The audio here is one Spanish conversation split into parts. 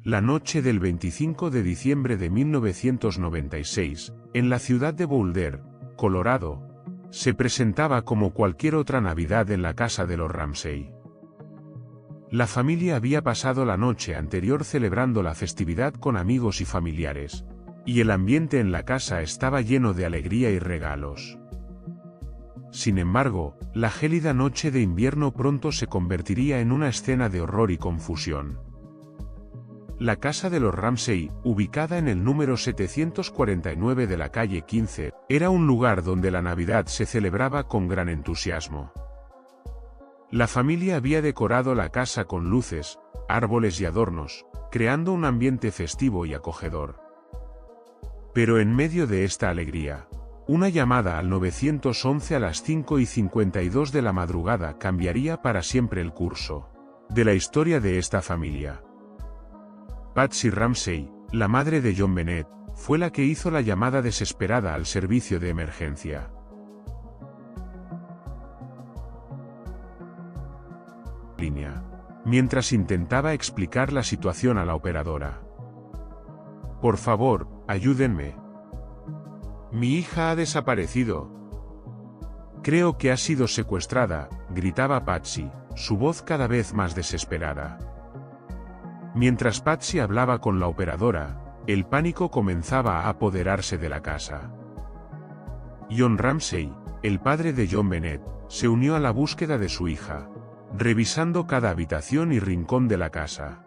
La noche del 25 de diciembre de 1996, en la ciudad de Boulder, Colorado, se presentaba como cualquier otra Navidad en la casa de los Ramsey. La familia había pasado la noche anterior celebrando la festividad con amigos y familiares, y el ambiente en la casa estaba lleno de alegría y regalos. Sin embargo, la gélida noche de invierno pronto se convertiría en una escena de horror y confusión. La casa de los Ramsey, ubicada en el número 749 de la calle 15, era un lugar donde la Navidad se celebraba con gran entusiasmo. La familia había decorado la casa con luces, árboles y adornos, creando un ambiente festivo y acogedor. Pero en medio de esta alegría, una llamada al 911 a las 5:52 de la madrugada cambiaría para siempre el curso de la historia de esta familia. Patsy Ramsey, la madre de John Bennett, fue la que hizo la llamada desesperada al servicio de emergencia. Mientras intentaba explicar la situación a la operadora. Por favor, ayúdenme. Mi hija ha desaparecido. Creo que ha sido secuestrada, gritaba Patsy, su voz cada vez más desesperada. Mientras Patsy hablaba con la operadora, el pánico comenzaba a apoderarse de la casa. John Ramsey, el padre de John Bennett, se unió a la búsqueda de su hija, revisando cada habitación y rincón de la casa.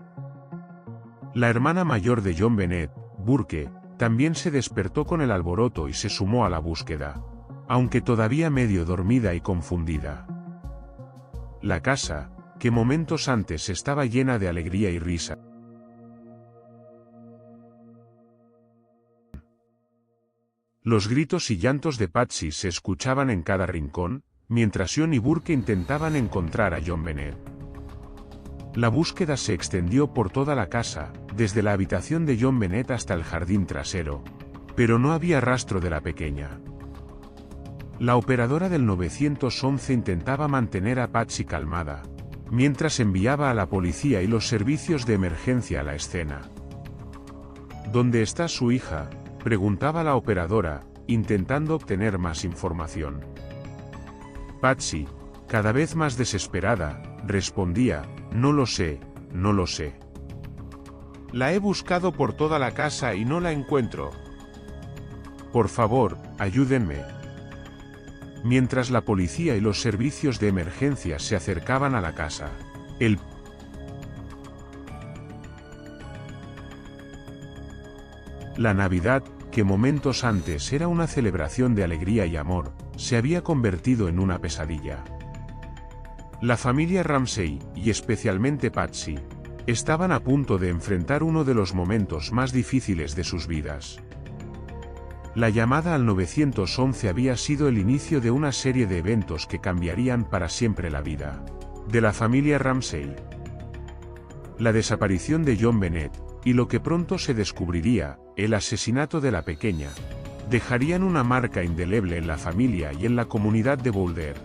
La hermana mayor de John Bennett, Burke, también se despertó con el alboroto y se sumó a la búsqueda, aunque todavía medio dormida y confundida. La casa, que momentos antes estaba llena de alegría y risa. Los gritos y llantos de Patsy se escuchaban en cada rincón, mientras John y Burke intentaban encontrar a John Bennett. La búsqueda se extendió por toda la casa, desde la habitación de John Bennett hasta el jardín trasero, pero no había rastro de la pequeña. La operadora del 911 intentaba mantener a Patsy calmada, mientras enviaba a la policía y los servicios de emergencia a la escena. ¿Dónde está su hija?, preguntaba la operadora, intentando obtener más información. Patsy, cada vez más desesperada, respondía, no lo sé, no lo sé. La he buscado por toda la casa y no la encuentro. Por favor, ayúdenme. Mientras la policía y los servicios de emergencia se acercaban a la casa, la Navidad, que momentos antes era una celebración de alegría y amor, se había convertido en una pesadilla. La familia Ramsey, y especialmente Patsy, estaban a punto de enfrentar uno de los momentos más difíciles de sus vidas. La llamada al 911 había sido el inicio de una serie de eventos que cambiarían para siempre la vida de la familia Ramsey. La desaparición de John Bennett, y lo que pronto se descubriría, el asesinato de la pequeña, dejarían una marca indeleble en la familia y en la comunidad de Boulder.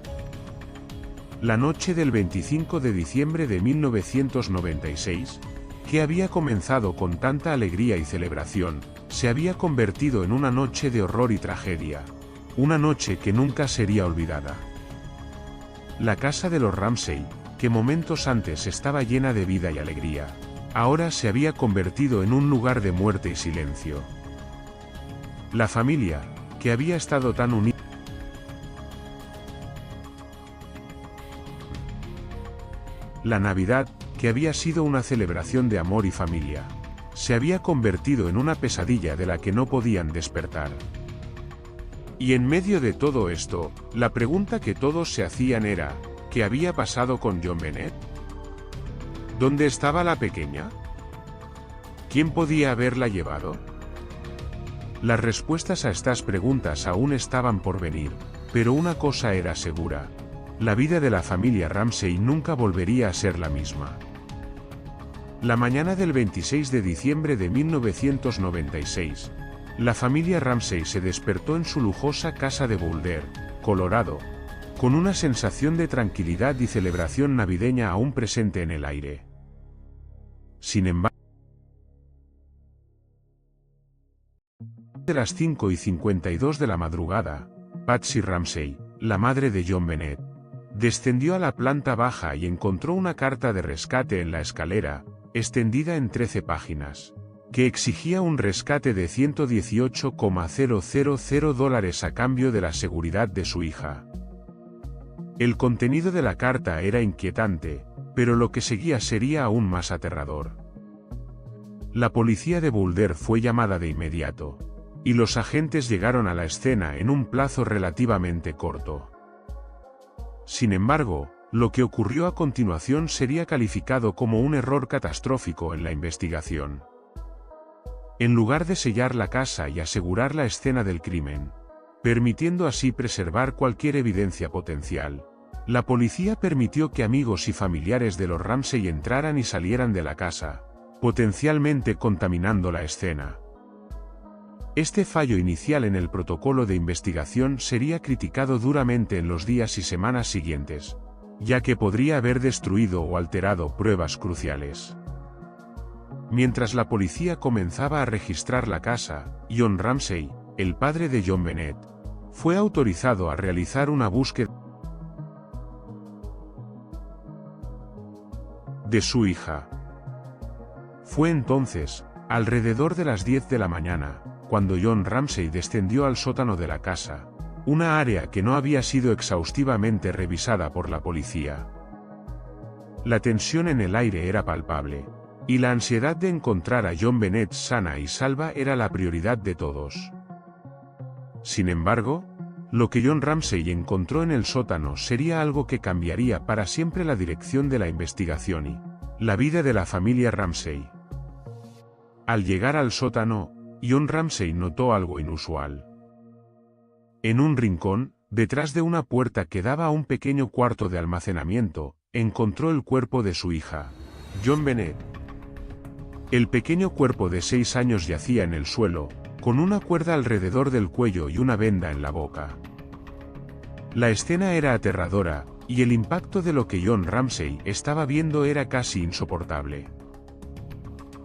La noche del 25 de diciembre de 1996, que había comenzado con tanta alegría y celebración, se había convertido en una noche de horror y tragedia, una noche que nunca sería olvidada. La casa de los Ramsey, que momentos antes estaba llena de vida y alegría, ahora se había convertido en un lugar de muerte y silencio. La familia, que había estado tan unida, la Navidad, que había sido una celebración de amor y familia, se había convertido en una pesadilla de la que no podían despertar. Y en medio de todo esto, la pregunta que todos se hacían era, ¿qué había pasado con John Bennett? ¿Dónde estaba la pequeña? ¿Quién podía haberla llevado? Las respuestas a estas preguntas aún estaban por venir, pero una cosa era segura: la vida de la familia Ramsey nunca volvería a ser la misma. La mañana del 26 de diciembre de 1996, la familia Ramsey se despertó en su lujosa casa de Boulder, Colorado, con una sensación de tranquilidad y celebración navideña aún presente en el aire. Sin embargo, de las 5:52 de la madrugada, Patsy Ramsey, la madre de John Bennett, descendió a la planta baja y encontró una carta de rescate en la escalera, extendida en 13 páginas, que exigía un rescate de $118,000 a cambio de la seguridad de su hija. El contenido de la carta era inquietante, pero lo que seguía sería aún más aterrador. La policía de Boulder fue llamada de inmediato, y los agentes llegaron a la escena en un plazo relativamente corto. Sin embargo, lo que ocurrió a continuación sería calificado como un error catastrófico en la investigación. En lugar de sellar la casa y asegurar la escena del crimen, permitiendo así preservar cualquier evidencia potencial, la policía permitió que amigos y familiares de los Ramsey entraran y salieran de la casa, potencialmente contaminando la escena. Este fallo inicial en el protocolo de investigación sería criticado duramente en los días y semanas siguientes, ya que podría haber destruido o alterado pruebas cruciales. Mientras la policía comenzaba a registrar la casa, John Ramsey, el padre de John Bennett, fue autorizado a realizar una búsqueda de su hija. Fue entonces, alrededor de las 10 de la mañana, cuando John Ramsey descendió al sótano de la casa, una área que no había sido exhaustivamente revisada por la policía. La tensión en el aire era palpable, y la ansiedad de encontrar a John Bennett sana y salva era la prioridad de todos. Sin embargo, lo que John Ramsey encontró en el sótano sería algo que cambiaría para siempre la dirección de la investigación y la vida de la familia Ramsey. Al llegar al sótano, John Ramsey notó algo inusual. En un rincón, detrás de una puerta que daba a un pequeño cuarto de almacenamiento, encontró el cuerpo de su hija, John Bennett. El pequeño cuerpo de 6 años yacía en el suelo, con una cuerda alrededor del cuello y una venda en la boca. La escena era aterradora, y el impacto de lo que John Ramsey estaba viendo era casi insoportable.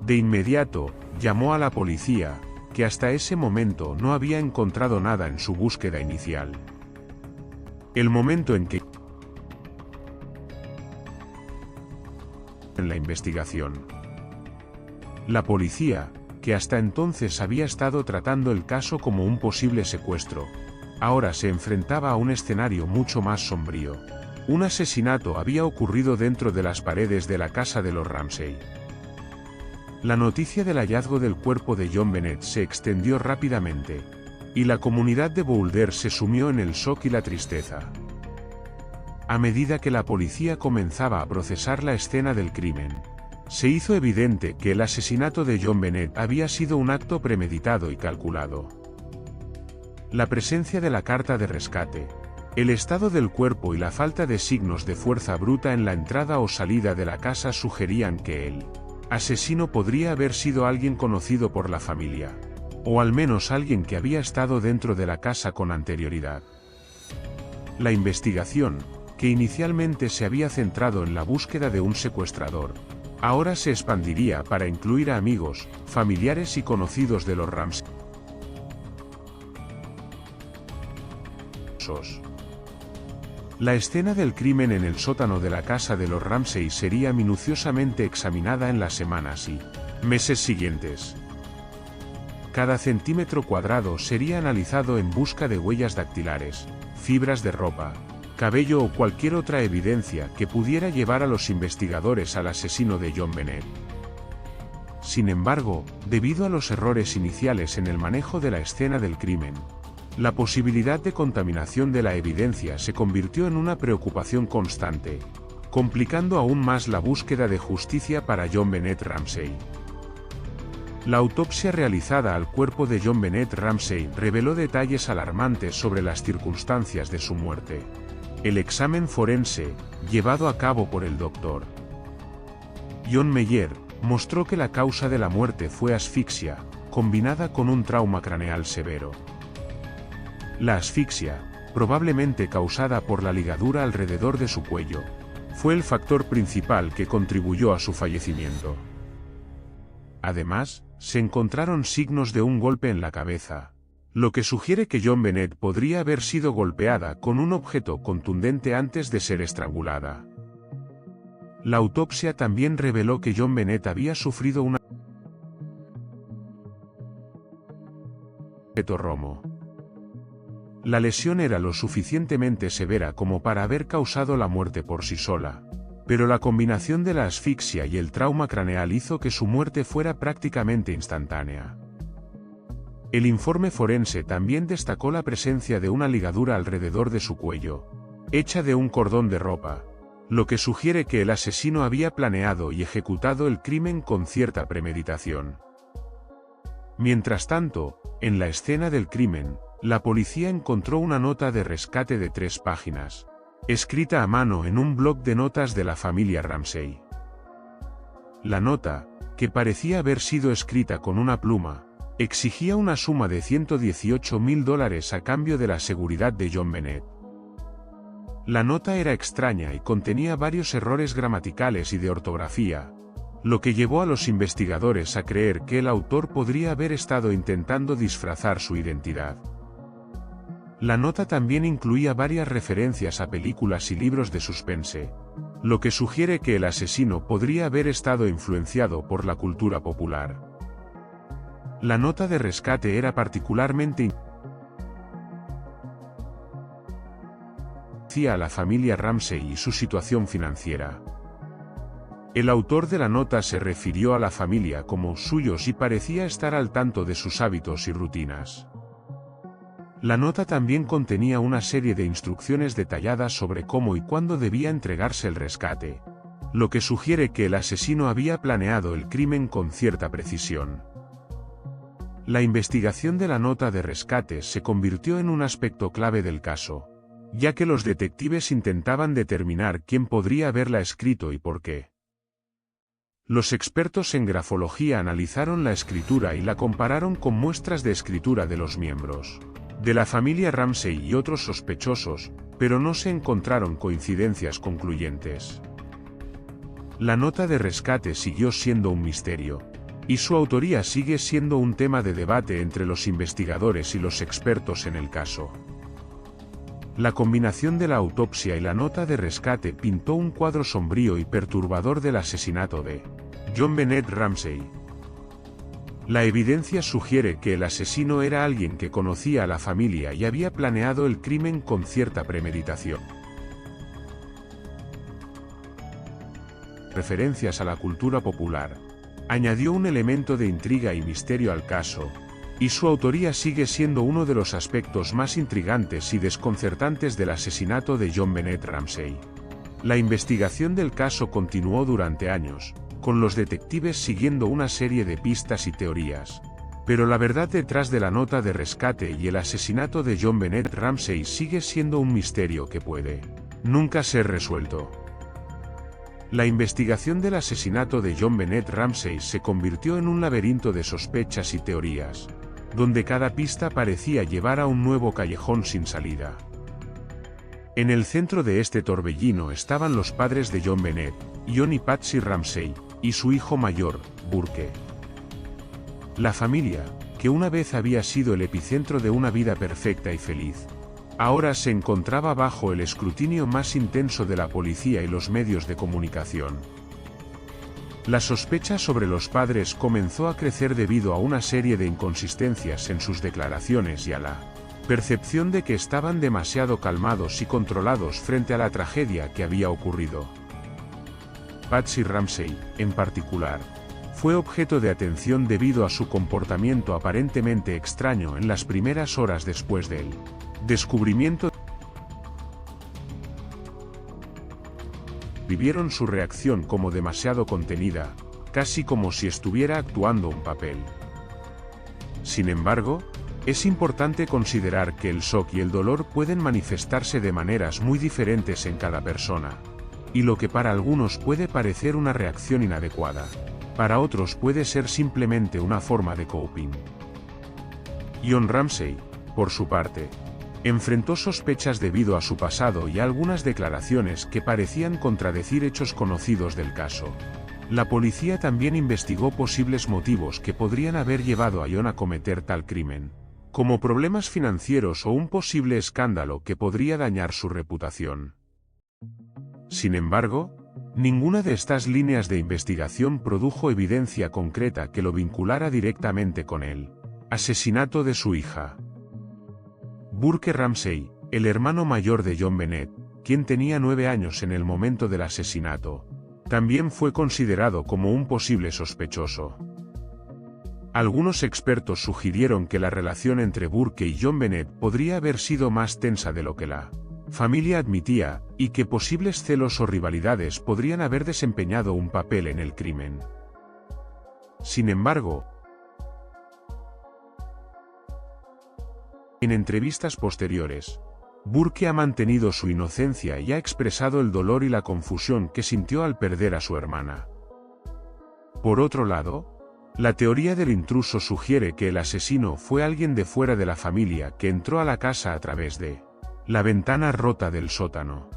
De inmediato, llamó a la policía, que hasta ese momento no había encontrado nada en su búsqueda inicial. El momento en que en la investigación. La policía, que hasta entonces había estado tratando el caso como un posible secuestro, ahora se enfrentaba a un escenario mucho más sombrío. Un asesinato había ocurrido dentro de las paredes de la casa de los Ramsey. La noticia del hallazgo del cuerpo de John Bennett se extendió rápidamente, y la comunidad de Boulder se sumió en el shock y la tristeza. A medida que la policía comenzaba a procesar la escena del crimen, se hizo evidente que el asesinato de John Bennett había sido un acto premeditado y calculado. La presencia de la carta de rescate, el estado del cuerpo y la falta de signos de fuerza bruta en la entrada o salida de la casa sugerían que el asesino podría haber sido alguien conocido por la familia, o al menos alguien que había estado dentro de la casa con anterioridad. La investigación, que inicialmente se había centrado en la búsqueda de un secuestrador, ahora se expandiría para incluir a amigos, familiares y conocidos de los Ramsey. La escena del crimen en el sótano de la casa de los Ramsey sería minuciosamente examinada en las semanas y meses siguientes. Cada centímetro cuadrado sería analizado en busca de huellas dactilares, fibras de ropa, cabello o cualquier otra evidencia que pudiera llevar a los investigadores al asesino de John Bennett. Sin embargo, debido a los errores iniciales en el manejo de la escena del crimen, la posibilidad de contaminación de la evidencia se convirtió en una preocupación constante, complicando aún más la búsqueda de justicia para John Bennett Ramsey. La autopsia realizada al cuerpo de John Bennett Ramsey reveló detalles alarmantes sobre las circunstancias de su muerte. El examen forense, llevado a cabo por el Dr. John Meyer, mostró que la causa de la muerte fue asfixia, combinada con un trauma craneal severo. La asfixia, probablemente causada por la ligadura alrededor de su cuello, fue el factor principal que contribuyó a su fallecimiento. Además, se encontraron signos de un golpe en la cabeza, lo que sugiere que JonBenét podría haber sido golpeada con un objeto contundente antes de ser estrangulada. La autopsia también reveló que JonBenét había sufrido un objeto romo. La lesión era lo suficientemente severa como para haber causado la muerte por sí sola, pero la combinación de la asfixia y el trauma craneal hizo que su muerte fuera prácticamente instantánea. El informe forense también destacó la presencia de una ligadura alrededor de su cuello, hecha de un cordón de ropa, lo que sugiere que el asesino había planeado y ejecutado el crimen con cierta premeditación. Mientras tanto, en la escena del crimen, la policía encontró una nota de rescate de 3 páginas, escrita a mano en un bloc de notas de la familia Ramsey. La nota, que parecía haber sido escrita con una pluma, exigía una suma de $118.000 a cambio de la seguridad de JonBenét. La nota era extraña y contenía varios errores gramaticales y de ortografía, lo que llevó a los investigadores a creer que el autor podría haber estado intentando disfrazar su identidad. La nota también incluía varias referencias a películas y libros de suspense, lo que sugiere que el asesino podría haber estado influenciado por la cultura popular. La nota de rescate era particularmente a la familia Ramsey y su situación financiera. El autor de la nota se refirió a la familia como suyos y parecía estar al tanto de sus hábitos y rutinas. La nota también contenía una serie de instrucciones detalladas sobre cómo y cuándo debía entregarse el rescate, lo que sugiere que el asesino había planeado el crimen con cierta precisión. La investigación de la nota de rescate se convirtió en un aspecto clave del caso, ya que los detectives intentaban determinar quién podría haberla escrito y por qué. Los expertos en grafología analizaron la escritura y la compararon con muestras de escritura de los miembros de la familia Ramsey y otros sospechosos, pero no se encontraron coincidencias concluyentes. La nota de rescate siguió siendo un misterio, y su autoría sigue siendo un tema de debate entre los investigadores y los expertos en el caso. La combinación de la autopsia y la nota de rescate pintó un cuadro sombrío y perturbador del asesinato de JonBenét Ramsey. La evidencia sugiere que el asesino era alguien que conocía a la familia y había planeado el crimen con cierta premeditación. Referencias a la cultura popular añadió un elemento de intriga y misterio al caso, y su autoría sigue siendo uno de los aspectos más intrigantes y desconcertantes del asesinato de JonBenét Ramsey. La investigación del caso continuó durante años, con los detectives siguiendo una serie de pistas y teorías, pero la verdad detrás de la nota de rescate y el asesinato de JonBenét Ramsey sigue siendo un misterio que puede nunca ser resuelto. La investigación del asesinato de JonBenét Ramsey se convirtió en un laberinto de sospechas y teorías, donde cada pista parecía llevar a un nuevo callejón sin salida. En el centro de este torbellino estaban los padres de JonBenét, Jon y Patsy Ramsey, y su hijo mayor, Burke. La familia, que una vez había sido el epicentro de una vida perfecta y feliz, ahora se encontraba bajo el escrutinio más intenso de la policía y los medios de comunicación. La sospecha sobre los padres comenzó a crecer debido a una serie de inconsistencias en sus declaraciones y a la percepción de que estaban demasiado calmados y controlados frente a la tragedia que había ocurrido. Patsy Ramsey, en particular, fue objeto de atención debido a su comportamiento aparentemente extraño en las primeras horas después del descubrimiento. Vivieron su reacción como demasiado contenida, casi como si estuviera actuando un papel. Sin embargo, es importante considerar que el shock y el dolor pueden manifestarse de maneras muy diferentes en cada persona, y lo que para algunos puede parecer una reacción inadecuada, para otros puede ser simplemente una forma de coping. Jon Ramsey, por su parte, enfrentó sospechas debido a su pasado y a algunas declaraciones que parecían contradecir hechos conocidos del caso. La policía también investigó posibles motivos que podrían haber llevado a Jon a cometer tal crimen, como problemas financieros o un posible escándalo que podría dañar su reputación. Sin embargo, ninguna de estas líneas de investigación produjo evidencia concreta que lo vinculara directamente con el asesinato de su hija. Burke Ramsey, el hermano mayor de John Bennett, quien tenía 9 años en el momento del asesinato, también fue considerado como un posible sospechoso. Algunos expertos sugirieron que la relación entre Burke y John Bennett podría haber sido más tensa de lo que la familia admitía, y que posibles celos o rivalidades podrían haber desempeñado un papel en el crimen. Sin embargo, en entrevistas posteriores, Burke ha mantenido su inocencia y ha expresado el dolor y la confusión que sintió al perder a su hermana. Por otro lado, la teoría del intruso sugiere que el asesino fue alguien de fuera de la familia que entró a la casa a través de la ventana rota del sótano.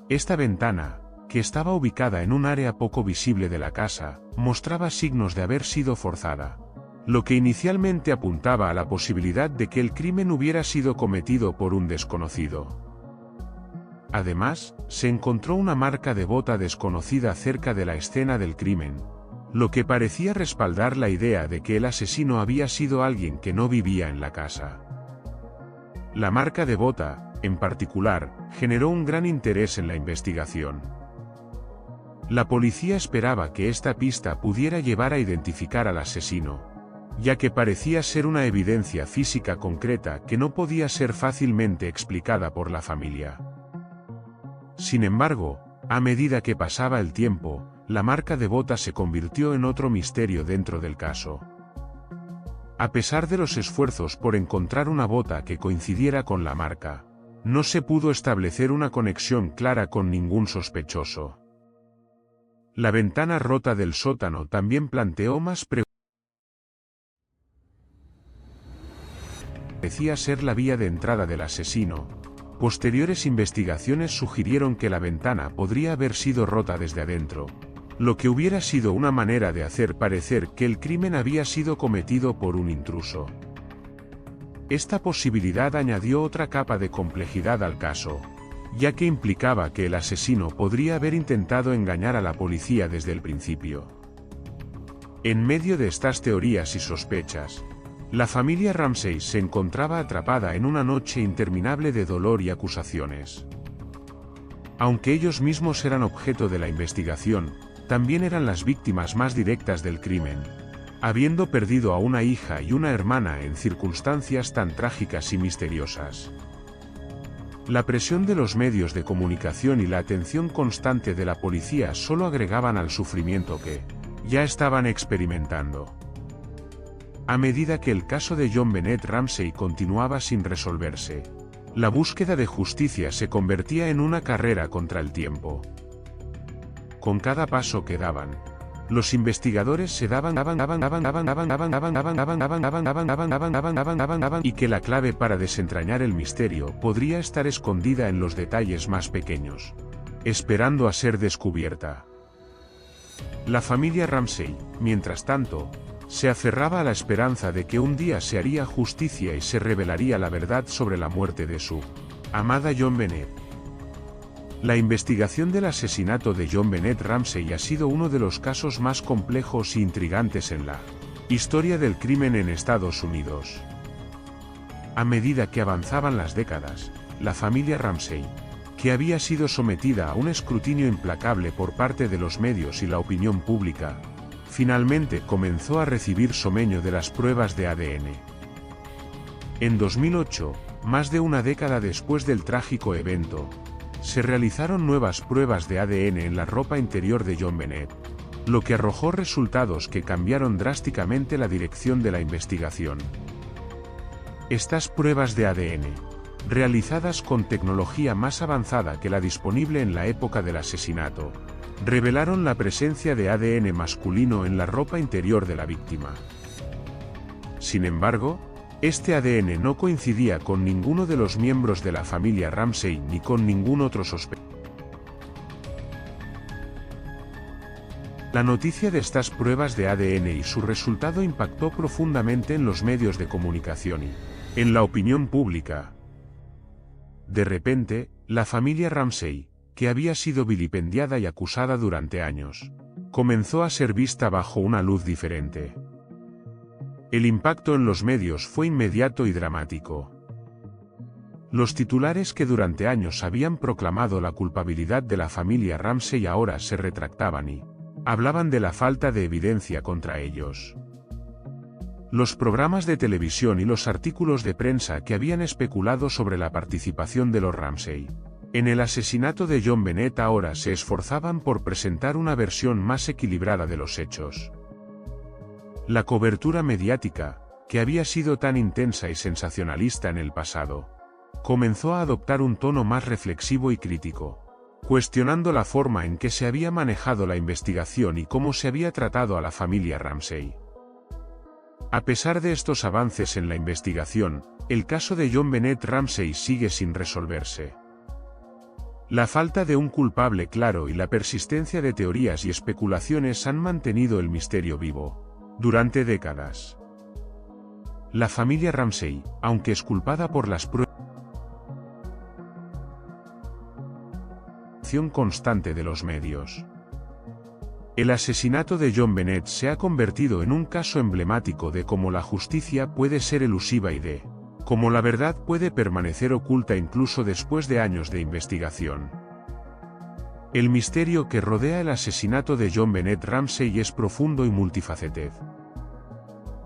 Esta ventana, que estaba ubicada en un área poco visible de la casa, mostraba signos de haber sido forzada, lo que inicialmente apuntaba a la posibilidad de que el crimen hubiera sido cometido por un desconocido. Además, se encontró una marca de bota desconocida cerca de la escena del crimen, lo que parecía respaldar la idea de que el asesino había sido alguien que no vivía en la casa. La marca de bota, en particular, generó un gran interés en la investigación. La policía esperaba que esta pista pudiera llevar a identificar al asesino, ya que parecía ser una evidencia física concreta que no podía ser fácilmente explicada por la familia. Sin embargo, a medida que pasaba el tiempo, la marca de bota se convirtió en otro misterio dentro del caso. A pesar de los esfuerzos por encontrar una bota que coincidiera con la marca, no se pudo establecer una conexión clara con ningún sospechoso. La ventana rota del sótano también planteó más preguntas. Parecía ser la vía de entrada del asesino. Posteriores investigaciones sugirieron que la ventana podría haber sido rota desde adentro, lo que hubiera sido una manera de hacer parecer que el crimen había sido cometido por un intruso. Esta posibilidad añadió otra capa de complejidad al caso, ya que implicaba que el asesino podría haber intentado engañar a la policía desde el principio. En medio de estas teorías y sospechas, la familia Ramsey se encontraba atrapada en una noche interminable de dolor y acusaciones. Aunque ellos mismos eran objeto de la investigación, también eran las víctimas más directas del crimen, habiendo perdido a una hija y una hermana en circunstancias tan trágicas y misteriosas. La presión de los medios de comunicación y la atención constante de la policía solo agregaban al sufrimiento que ya estaban experimentando. A medida que el caso de John Bennett Ramsey continuaba sin resolverse, la búsqueda de justicia se convertía en una carrera contra el tiempo. Con cada paso que daban, los investigadores se daban y que la clave para desentrañar el misterio podría estar escondida en los detalles más pequeños, esperando a ser descubierta. La familia Ramsey, mientras tanto, se aferraba a la esperanza de que un día se haría justicia y se revelaría la verdad sobre la muerte de su amada John Bennett. La investigación del asesinato de John Bennett Ramsey ha sido uno de los casos más complejos e intrigantes en la historia del crimen en Estados Unidos. A medida que avanzaban las décadas, la familia Ramsey, que había sido sometida a un escrutinio implacable por parte de los medios y la opinión pública, finalmente comenzó a recibir someño de las pruebas de ADN. En 2008, más de una década después del trágico evento, se realizaron nuevas pruebas de ADN en la ropa interior de John Bennett, lo que arrojó resultados que cambiaron drásticamente la dirección de la investigación. Estas pruebas de ADN, realizadas con tecnología más avanzada que la disponible en la época del asesinato, revelaron la presencia de ADN masculino en la ropa interior de la víctima. Sin embargo, este ADN no coincidía con ninguno de los miembros de la familia Ramsey ni con ningún otro sospechoso. La noticia de estas pruebas de ADN y su resultado impactó profundamente en los medios de comunicación y en la opinión pública. De repente, la familia Ramsay, que había sido vilipendiada y acusada durante años, comenzó a ser vista bajo una luz diferente. El impacto en los medios fue inmediato y dramático. Los titulares que durante años habían proclamado la culpabilidad de la familia Ramsay ahora se retractaban y hablaban de la falta de evidencia contra ellos. Los programas de televisión y los artículos de prensa que habían especulado sobre la participación de los Ramsay en el asesinato de John Bennett ahora se esforzaban por presentar una versión más equilibrada de los hechos. La cobertura mediática, que había sido tan intensa y sensacionalista en el pasado, comenzó a adoptar un tono más reflexivo y crítico, cuestionando la forma en que se había manejado la investigación y cómo se había tratado a la familia Ramsay. A pesar de estos avances en la investigación, el caso de John Bennett Ramsay sigue sin resolverse. La falta de un culpable claro y la persistencia de teorías y especulaciones han mantenido el misterio vivo durante décadas. La familia Ramsay, aunque es culpada por las pruebas constante de los medios. El asesinato de John Bennett se ha convertido en un caso emblemático de cómo la justicia puede ser elusiva y de cómo la verdad puede permanecer oculta incluso después de años de investigación. El misterio que rodea el asesinato de John Bennett Ramsay es profundo y multifacético.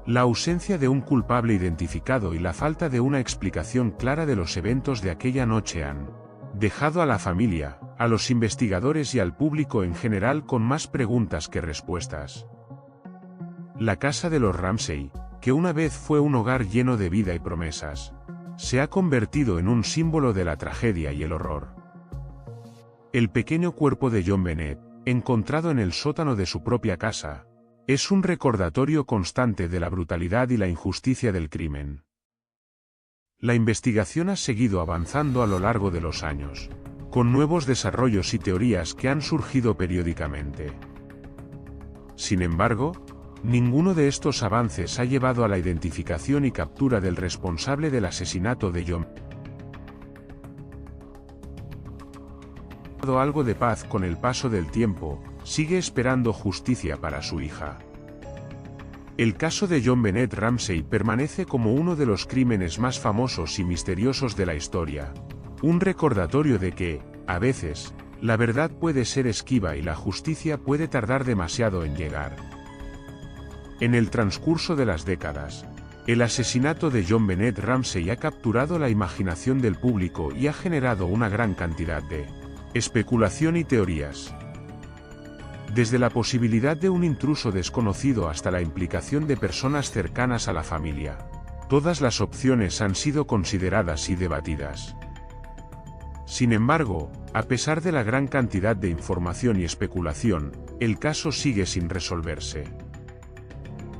La ausencia de un culpable identificado y la falta de una explicación clara de los eventos de aquella noche han dejado a la familia, a los investigadores y al público en general con más preguntas que respuestas. La casa de los Ramsay, que una vez fue un hogar lleno de vida y promesas, se ha convertido en un símbolo de la tragedia y el horror. El pequeño cuerpo de John Bennett, encontrado en el sótano de su propia casa, es un recordatorio constante de la brutalidad y la injusticia del crimen. La investigación ha seguido avanzando a lo largo de los años, con nuevos desarrollos y teorías que han surgido periódicamente. Sin embargo, ninguno de estos avances ha llevado a la identificación y captura del responsable del asesinato de John. Algo de paz con el paso del tiempo, sigue esperando justicia para su hija. El caso de John Bennett Ramsay permanece como uno de los crímenes más famosos y misteriosos de la historia. Un recordatorio de que, a veces, la verdad puede ser esquiva y la justicia puede tardar demasiado en llegar. En el transcurso de las décadas, el asesinato de John Bennett Ramsay ha capturado la imaginación del público y ha generado una gran cantidad de especulación y teorías. Desde la posibilidad de un intruso desconocido hasta la implicación de personas cercanas a la familia, todas las opciones han sido consideradas y debatidas. Sin embargo, a pesar de la gran cantidad de información y especulación, el caso sigue sin resolverse.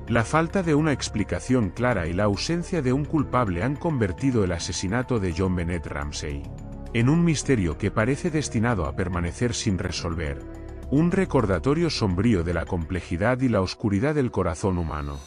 La falta de una explicación clara y la ausencia de un culpable han convertido el asesinato de John Bennett Ramsay en un misterio que parece destinado a permanecer sin resolver. Un recordatorio sombrío de la complejidad y la oscuridad del corazón humano.